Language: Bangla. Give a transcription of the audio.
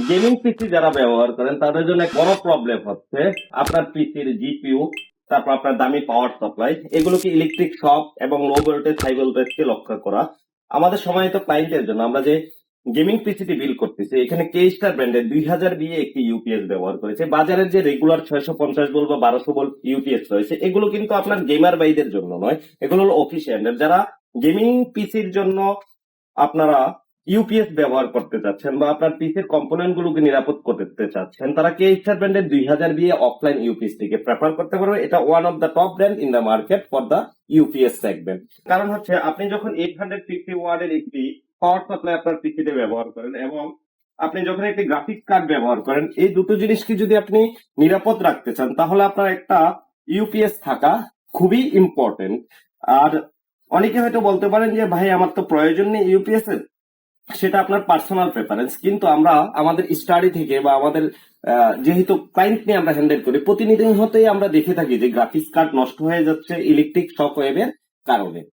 গেমিং পিসি যারা ব্যবহার করেন তাদের জন্য এক বড় প্রবলেম হচ্ছে আপনার পিসির জিপিইউ, তারপর আপনার দামি পাওয়ার সাপ্লাই, এগুলোকে ইলেকট্রিক শক এবং লো ভোল্টেজ হাই ভোল্টেজকে লক্ষ্য করা। আমাদের সময় তো ক্লায়েন্টের জন্য আমরা যে গেমিং পিসিটি বিল করতেছি, এখানে কে স্টার ব্র্যান্ডের 2000 বিয়ে একটি ইউপিএস ব্যবহার করেছে। বাজারের যে রেগুলার 650 ভোল্ট বা 1200 ভোল্ট ইউপিএস রয়েছে, এগুলো কিন্তু আপনার গেমার বাইদের জন্য নয়, এগুলো হলো অফিসিয়ালের। যারা গেমিং পিসির জন্য আপনারা ইউপিএস ব্যবহার করতে চাচ্ছেন বা আপনার পিসির কম্পোনেন্ট গুলোকে নিরাপদ করতে চাচ্ছেন, তারা কে স্টার ব্র্যান্ডের 2000 বিয়ে অফলাইন ইউপিএস থেকে প্রেফার করতে পারবে। এটা one of the top brand in the market for the UPS segment. কারণ হচ্ছে আপনি যখন 850 ওয়াটের একটি পাওয়ার সাপ্লাই আপনার পিসিতে ব্যবহার করেন এবং আপনি যখন একটি গ্রাফিক্স কার্ড ব্যবহার করেন, এই দুটো জিনিসকে যদি আপনি নিরাপদ রাখতে চান, তাহলে আপনার একটা ইউপিএস থাকা খুবই ইম্পর্টেন্ট। আর অনেকে হয়তো বলতে পারেন যে ভাই আমার তো প্রয়োজন নেই ইউপিএস এর, সেটা আপনার পার্সোনাল প্রেফারেন্স। কিন্তু আমরা আমাদের স্টাডি থেকে বা আমাদের যেহেতু ক্লায়েন্ট নিয়ে আমরা হ্যান্ডেল করি, প্রতিনিয়তই আমরা দেখে থাকি যে গ্রাফিক্স কার্ড নষ্ট হয়ে যাচ্ছে ইলেকট্রিক শক ওয়েভের কারণে।